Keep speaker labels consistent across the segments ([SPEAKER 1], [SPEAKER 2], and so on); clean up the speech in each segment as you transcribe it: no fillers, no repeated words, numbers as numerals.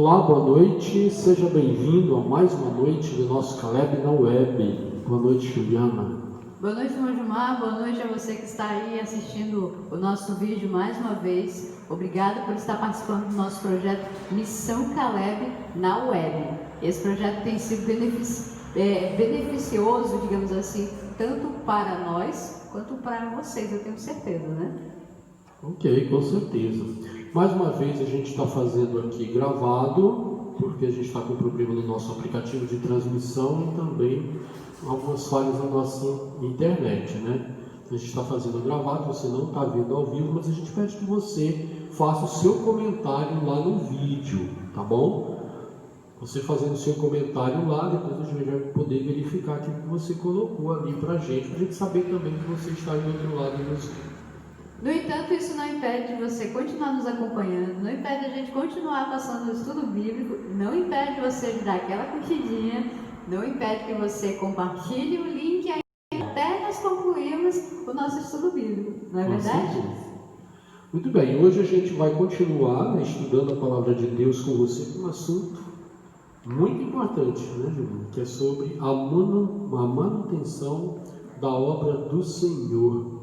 [SPEAKER 1] Olá, boa noite, seja bem-vindo a mais uma noite do nosso Caleb na Web. Boa noite, Juliana.
[SPEAKER 2] Boa noite, irmão Gilmar, boa noite a você que está aí assistindo o nosso vídeo mais uma vez. Obrigado por estar participando do nosso projeto Missão Caleb na Web. Esse projeto tem sido beneficioso, digamos assim, tanto para nós quanto para vocês, eu tenho certeza, né?
[SPEAKER 1] Ok, com certeza. Mais uma vez a gente está fazendo aqui gravado, porque a gente está com problema no nosso aplicativo de transmissão e também algumas falhas na nossa internet, né? A gente está fazendo gravado, você não está vendo ao vivo, mas a gente pede que você faça o seu comentário lá no vídeo, tá bom? Você fazendo o seu comentário lá, depois a gente vai poder verificar aquilo que você colocou ali para a gente saber também que você está do outro lado nos vídeos.
[SPEAKER 2] No entanto, isso não impede de você continuar nos acompanhando, não impede a gente continuar passando o estudo bíblico, não impede você de dar aquela curtidinha, não impede que você compartilhe o link aí até nós concluirmos o nosso estudo bíblico, não é verdade?
[SPEAKER 1] Muito bem, hoje a gente vai continuar estudando a palavra de Deus com você com um assunto muito importante, né, Juliana? Que é sobre a manutenção da obra do Senhor.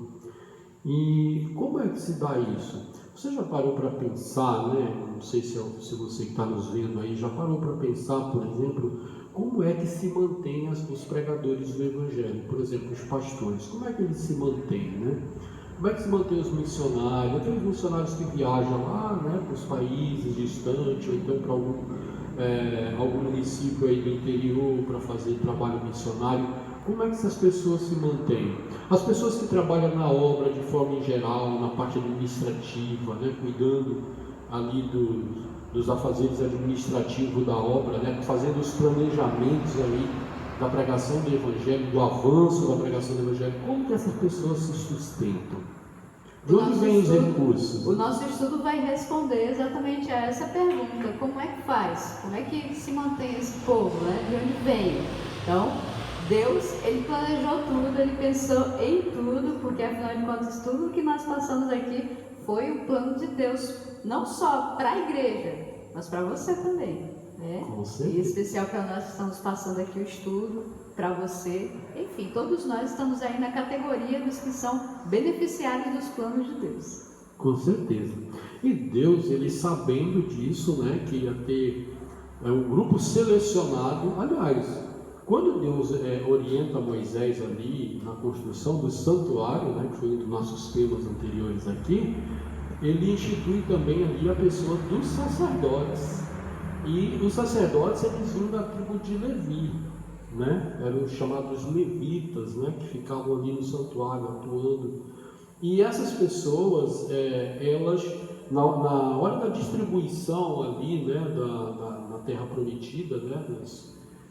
[SPEAKER 1] E como é que se dá isso? Você já parou para pensar, né? Não sei se você que está nos vendo aí já parou para pensar, por exemplo, como é que se mantém os pregadores do Evangelho? Por exemplo, os pastores, como é que eles se mantêm, né? Como é que se mantém os missionários? Aqueles missionários que viajam lá, né, para os países distantes, ou então para algum município aí do interior para fazer trabalho missionário. Como é que essas pessoas se mantêm? As pessoas que trabalham na obra de forma em geral, na parte administrativa, né, cuidando ali dos afazeres administrativos da obra, né, fazendo os planejamentos ali da pregação do Evangelho, do avanço da pregação do Evangelho, como que essas pessoas se sustentam? De onde vêm os recursos?
[SPEAKER 2] O nosso estudo vai responder exatamente a essa pergunta. Como é que faz? Como é que se mantém esse povo, né? De onde vem? Então, Deus, Ele planejou tudo, Ele pensou em tudo, porque afinal de contas, tudo que nós passamos aqui foi o plano de Deus, não só para a igreja, mas para você também, né? E em especial para nós que estamos passando aqui o estudo, para você, enfim, todos nós estamos aí na categoria dos que são beneficiários dos planos de Deus.
[SPEAKER 1] Com certeza. E Deus, Ele sabendo disso, né, que ia ter um grupo selecionado. Aliás, quando Deus orienta Moisés ali na construção do santuário, né, que foi um dos nossos temas anteriores aqui, Ele institui também ali a pessoa dos sacerdotes. E os sacerdotes, eles vinham da tribo de Levi, né? Eram os chamados levitas, né? Que ficavam ali no santuário atuando. E essas pessoas, elas, na hora da distribuição ali, né? Na terra prometida, né?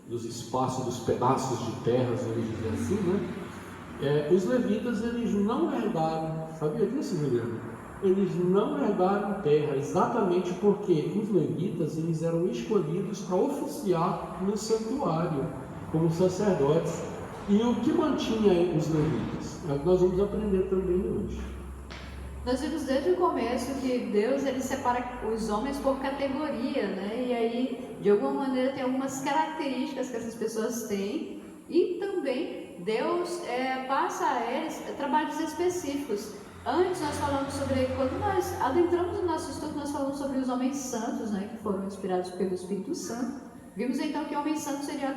[SPEAKER 1] Dos espaços, dos pedaços de terras, vamos dizer assim, né? Os levitas, eles não herdaram, sabia disso, Juliano? Eles não herdaram terra, exatamente porque os levitas, eles eram escolhidos para oficiar no santuário, como sacerdotes. E o que mantinha os levitas? É o que nós vamos aprender também hoje.
[SPEAKER 2] Nós vimos desde o começo que Deus, Ele separa os homens por categoria, né? E aí, de alguma maneira, tem algumas características que essas pessoas têm. E também Deus passa a eles trabalhos específicos. Antes nós falamos sobre, quando nós adentramos no nosso estudo, nós falamos sobre os homens santos, né? Que foram inspirados pelo Espírito Santo. Vimos então que homem santo seria uma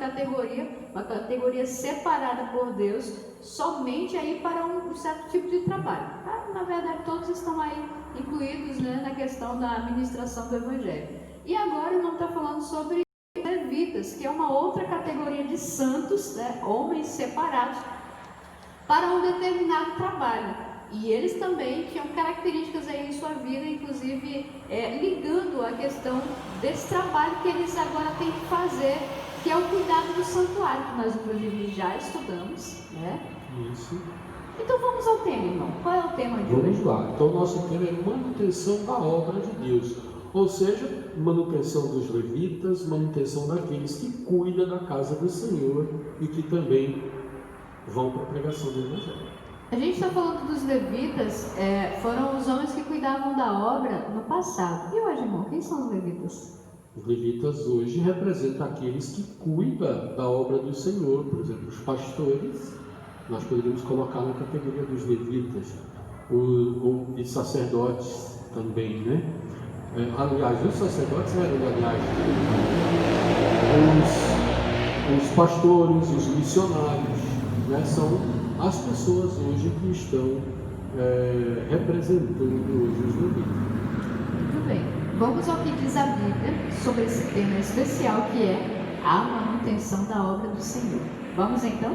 [SPEAKER 2] categoria separada por Deus, somente aí para um certo tipo de trabalho. Na verdade, todos estão aí incluídos, né, na questão da administração do Evangelho. E agora não está falando sobre levitas, que é uma outra categoria de santos, né, homens separados, para um determinado trabalho. E eles também tinham características aí em sua vida, inclusive ligando a questão desse trabalho que eles agora têm que fazer, que é o cuidado do santuário, que nós inclusive já estudamos, né?
[SPEAKER 1] Isso.
[SPEAKER 2] Então vamos ao tema, irmão. Qual é o tema de hoje?
[SPEAKER 1] Vamos lá. Então o nosso tema é manutenção da obra de Deus. Ou seja, manutenção dos levitas, manutenção daqueles que cuidam da casa do Senhor e que também vão para a pregação do Evangelho.
[SPEAKER 2] A gente está falando dos levitas, foram os homens que cuidavam da obra no passado. E hoje, irmão, quem são os levitas?
[SPEAKER 1] Os levitas hoje representam aqueles que cuidam da obra do Senhor, por exemplo, os pastores, nós poderíamos colocar na categoria dos levitas, ou de sacerdotes também, né? Aliás, os sacerdotes eram, aliás, os pastores, os missionários, né? São as pessoas hoje que estão representando hoje os levitas.
[SPEAKER 2] Muito bem. Vamos ao que diz a Bíblia sobre esse tema especial que é a manutenção da obra do Senhor. Vamos então?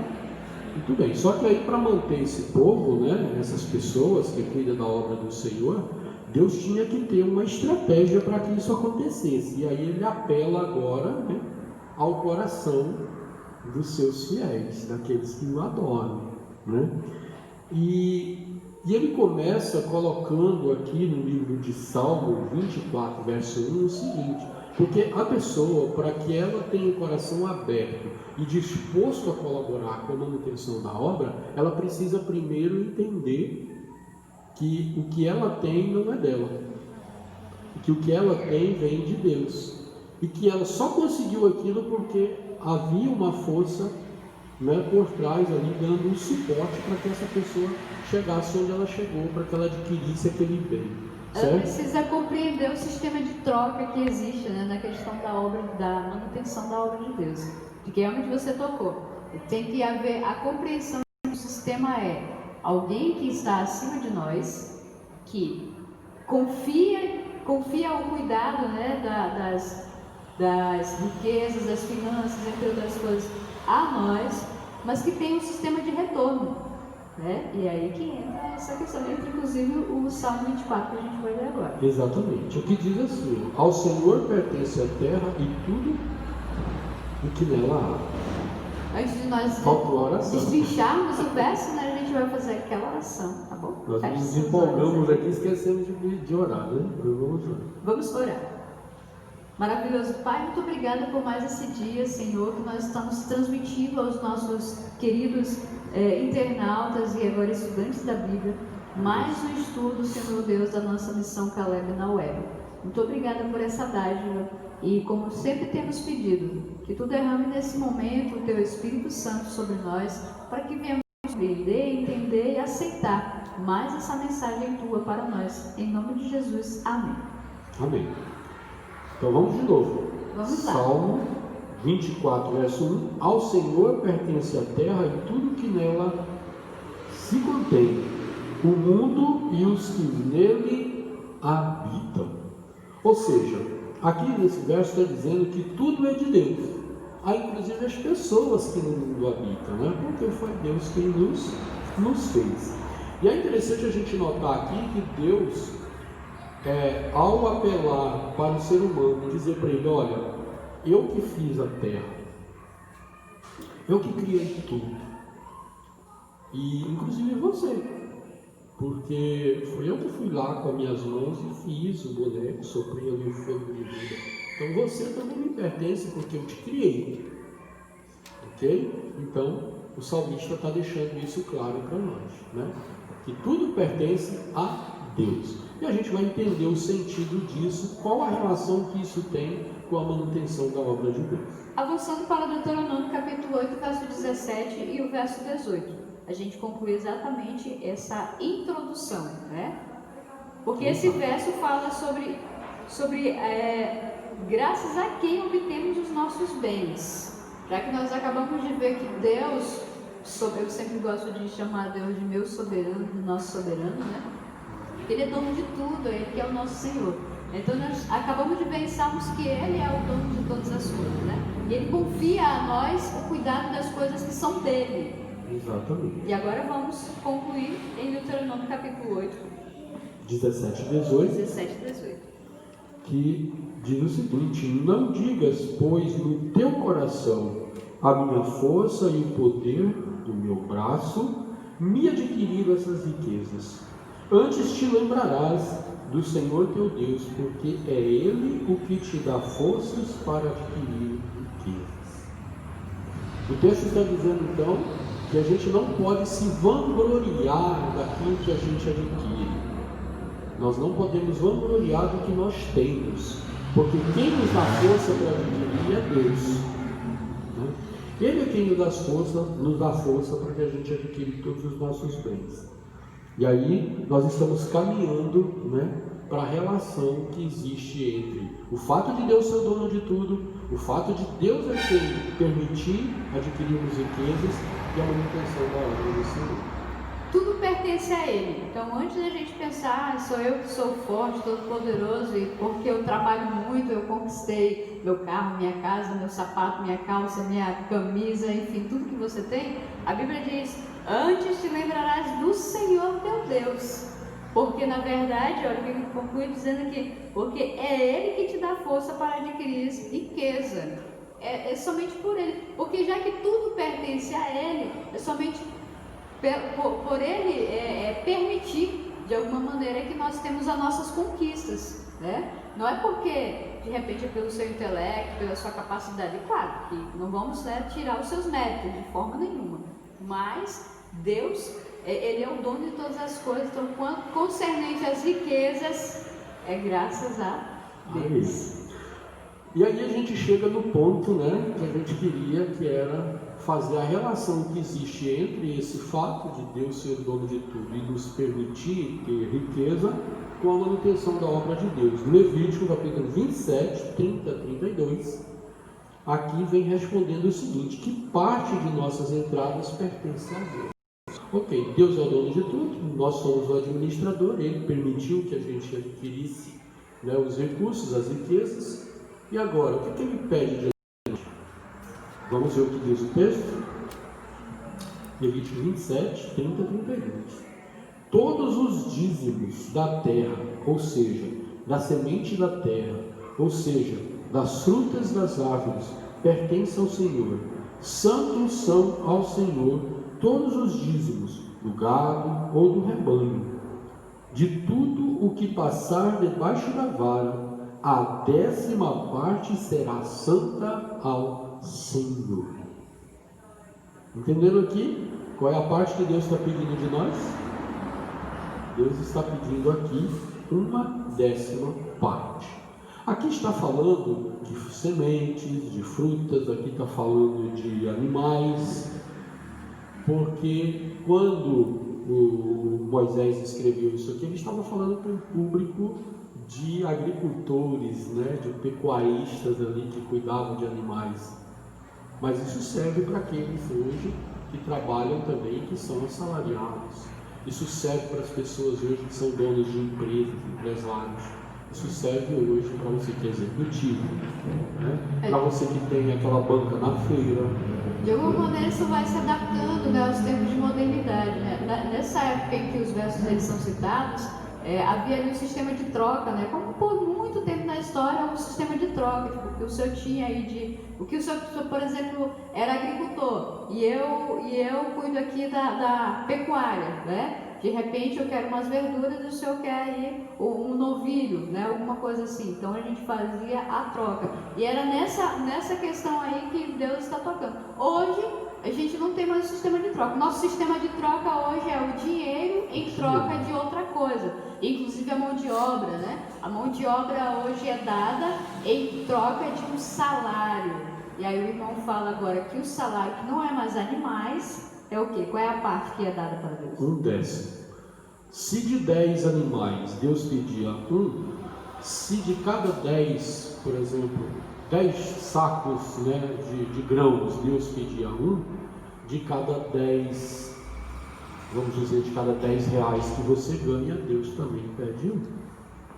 [SPEAKER 1] Muito bem, só que aí para manter esse povo, né, essas pessoas que cuidam da obra do Senhor, Deus tinha que ter uma estratégia para que isso acontecesse. E aí ele apela agora, né, ao coração dos seus fiéis, daqueles que o adoram, né? E ele começa colocando aqui no livro de Salmo 24, verso 1, o seguinte: porque a pessoa, para que ela tenha o coração aberto e disposto a colaborar com a manutenção da obra, ela precisa primeiro entender que o que ela tem não é dela, que o que ela tem vem de Deus, e que ela só conseguiu aquilo porque havia uma força, né, por trás ali, dando um suporte para que essa pessoa chegasse onde ela chegou, para que ela adquirisse aquele bem. Certo?
[SPEAKER 2] Ela precisa compreender o sistema de troca que existe, né, na questão da obra, da manutenção da obra de Deus. Porque realmente você tocou. Tem que haver a compreensão que o sistema é alguém que está acima de nós, que confia o cuidado, né, das riquezas, das finanças, entre outras coisas, a nós, mas que tem um sistema de retorno, né? E aí que entra essa questão, entra inclusive o Salmo 24 que a gente vai ler agora.
[SPEAKER 1] Exatamente, o que diz assim: ao Senhor pertence a terra e tudo o que nela há.
[SPEAKER 2] Antes de nós destrincharmos o verso, né, a gente vai fazer aquela oração, tá bom?
[SPEAKER 1] Nós nos empolgamos aqui e esquecemos de orar, né? Vamos orar.
[SPEAKER 2] Vamos orar. Maravilhoso Pai, muito obrigada por mais esse dia, Senhor, que nós estamos transmitindo aos nossos queridos internautas e agora estudantes da Bíblia, mais um estudo, Senhor Deus, da nossa missão Caleb na web. Muito obrigada por essa dádiva e, como sempre temos pedido, que tu derrame nesse momento o teu Espírito Santo sobre nós, para que venhamos compreender, entender e aceitar mais essa mensagem tua para nós. Em nome de Jesus, amém.
[SPEAKER 1] Amém. Então vamos de novo.
[SPEAKER 2] Vamos lá.
[SPEAKER 1] Salmo 24, verso 1. Ao Senhor pertence a terra e tudo que nela se contém, o mundo e os que nele habitam. Ou seja, aqui nesse verso está dizendo que tudo é de Deus. Há inclusive as pessoas que no mundo habitam, né? Porque foi Deus quem nos fez. E é interessante a gente notar aqui que Deus, ao apelar para o ser humano e dizer para ele: olha, eu que fiz a terra, eu que criei tudo, e inclusive você, porque foi eu que fui lá com as minhas mãos e fiz o boneco, soprei ali o fogo de vida. Então você também me pertence porque eu te criei, ok? Então o salmista está deixando isso claro para nós, né? Que tudo pertence a Deus. E a gente vai entender o sentido disso, qual a relação que isso tem com a manutenção da obra de Deus.
[SPEAKER 2] Avançando para Deuteronômio capítulo 8, verso 17 e o verso 18. A gente conclui exatamente essa introdução, né? Porque esse verso fala sobre graças a quem obtemos os nossos bens. Já que nós acabamos de ver que Deus, eu sempre gosto de chamar Deus de meu soberano, de nosso soberano, né? Ele é dono de tudo, Ele que é o nosso Senhor. Então nós acabamos de pensarmos que Ele é o dono de todas as coisas, né? E Ele confia a nós o cuidado das coisas que são dele.
[SPEAKER 1] Exatamente.
[SPEAKER 2] E agora vamos concluir em Deuteronômio capítulo 8,
[SPEAKER 1] 17 e 18. Que diz o seguinte: não digas, pois, no teu coração, a minha força e o poder do meu braço me adquiriram essas riquezas. Antes te lembrarás do Senhor teu Deus, porque é Ele o que te dá forças para adquirir riquezas. O texto está dizendo então que a gente não pode se vangloriar daquilo que a gente adquire. Nós não podemos vangloriar do que nós temos, Porque quem nos dá força para adquirir é Deus. Né? Ele é quem nos dá força para que a gente adquire todos os nossos bens. E aí nós estamos caminhando, né, para a relação que existe entre o fato de Deus ser o dono de tudo, o fato de Deus é quem permitir adquirirmos riquezas e a manutenção da obra do Senhor.
[SPEAKER 2] Tudo pertence a Ele. Então, antes da gente pensar, sou eu que sou forte, todo poderoso, e porque eu trabalho muito, eu conquistei meu carro, minha casa, meu sapato, minha calça, minha camisa, enfim, tudo que você tem, a Bíblia diz: antes te lembrarás do Senhor teu Deus. Porque, na verdade, olha o que ele conclui dizendo aqui, porque é Ele que te dá força para adquirir riqueza. É somente por Ele. Porque já que tudo pertence a Ele, é somente por Ele permitir, de alguma maneira, que nós temos as nossas conquistas, né? Não é porque, de repente, é pelo seu intelecto, pela sua capacidade. Claro que não vamos, né, tirar os seus méritos de forma nenhuma, mas Deus, Ele é o dono de todas as coisas. Então, concernente às riquezas, é graças a Deus.
[SPEAKER 1] E aí a gente chega no ponto, né, que a gente queria, que era fazer a relação que existe entre esse fato de Deus ser o dono de tudo e nos permitir ter riqueza com a manutenção da obra de Deus. Levítico, capítulo 27, 30 a 32, aqui vem respondendo o seguinte: que parte de nossas entradas pertence a Deus? Ok, Deus é o dono de tudo, nós somos o administrador, Ele permitiu que a gente adquirisse, né, os recursos, as riquezas. E agora, o que Ele pede de nós? Vamos ver o que diz o texto? Levítico 27, 30 a 32. Todos os dízimos da terra, ou seja, da semente da terra, ou seja, das frutas das árvores, pertencem ao Senhor. Santos são ao Senhor todos os dízimos, do gado ou do rebanho. De tudo o que passar debaixo da vara, a 10ª parte será santa ao Senhor. Entenderam aqui? Qual é a parte que Deus está pedindo de nós? Deus está pedindo aqui 1/10 parte. Aqui está falando de sementes, de frutas, aqui está falando de animais, porque quando o Moisés escreveu isso aqui, ele estava falando para um público de agricultores, né, de pecuaristas ali que cuidavam de animais. Mas isso serve para aqueles hoje que trabalham também, que são assalariados. Isso serve para as pessoas hoje que são donos de empresas, empresários. Isso serve hoje para você que é executivo, né? Para você que tem aquela banca na feira.
[SPEAKER 2] De alguma maneira isso vai se adaptando, né, aos tempos de modernidade, né? Nessa época em que os versos eles são citados, havia ali um sistema de troca, né? Como por muito tempo na história, um sistema de troca, tipo, que o senhor tinha aí o que o senhor, por exemplo, era agricultor e eu cuido aqui da pecuária, né? De repente eu quero umas verduras e o senhor quer aí um novilho, né? Alguma coisa assim. Então a gente fazia a troca. E era nessa questão aí que Deus está tocando. Hoje a gente não tem mais o sistema de troca. Nosso sistema de troca hoje é o dinheiro em troca de outra coisa. Inclusive a mão de obra, né? A mão de obra hoje é dada em troca de um salário. E aí o irmão fala agora que o salário, que não é mais animais, é o quê? Qual é a parte que é dada para Deus?
[SPEAKER 1] 1/10. Se de 10 animais Deus pedia 1, se de cada 10, por exemplo, 10 sacos, né, de grãos Deus pedia 1, de cada 10, vamos dizer, de cada 10 reais que você ganha, Deus também pede 1.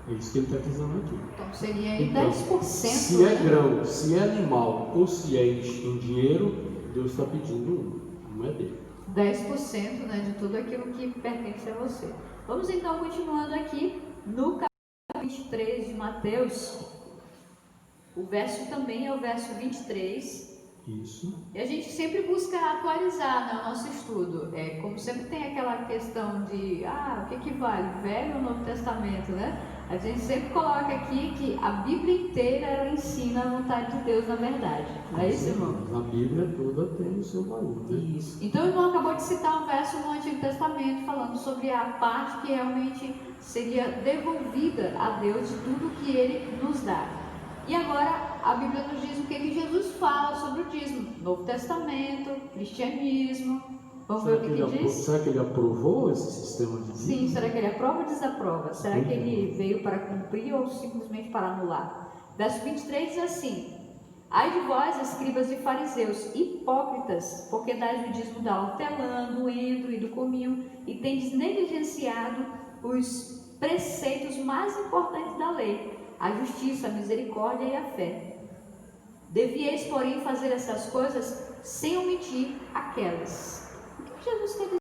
[SPEAKER 1] É isso que ele está dizendo aqui.
[SPEAKER 2] Então seria aí 10%.
[SPEAKER 1] Se é grão, se é animal ou se é em dinheiro, Deus está pedindo 1, não é dele.
[SPEAKER 2] 10%, né, de tudo aquilo que pertence a você. Vamos então continuando aqui no capítulo 23 de Mateus. O verso também é o verso 23.
[SPEAKER 1] Isso.
[SPEAKER 2] E a gente sempre busca atualizar, né, o nosso estudo. Como sempre tem aquela questão de, o que vale, Velho ou Novo Testamento, né? A gente sempre coloca aqui que a Bíblia inteira ela ensina a vontade de Deus na verdade. Não é isso, irmão?
[SPEAKER 1] A Bíblia toda tem o seu valor, né?
[SPEAKER 2] Isso. Então o irmão acabou de citar um verso no Antigo Testamento falando sobre a parte que realmente seria devolvida a Deus de tudo que Ele nos dá. E agora a Bíblia nos diz o que Jesus fala sobre o dízimo. Novo Testamento, cristianismo. Vamos ver o que diz?
[SPEAKER 1] Será que ele aprovou esse sistema de dízimo?
[SPEAKER 2] Sim, será que ele aprova ou desaprova? Será que ele veio para cumprir ou simplesmente para anular? Verso 23 diz assim: ai de vós, escribas e fariseus, hipócritas, porque dais o dízimo da hortelã, do endro e do cominho, e tendes negligenciado os preceitos mais importantes da lei, a justiça, a misericórdia e a fé. Devieis, porém, fazer essas coisas sem omitir aquelas. O que Jesus quer dizer?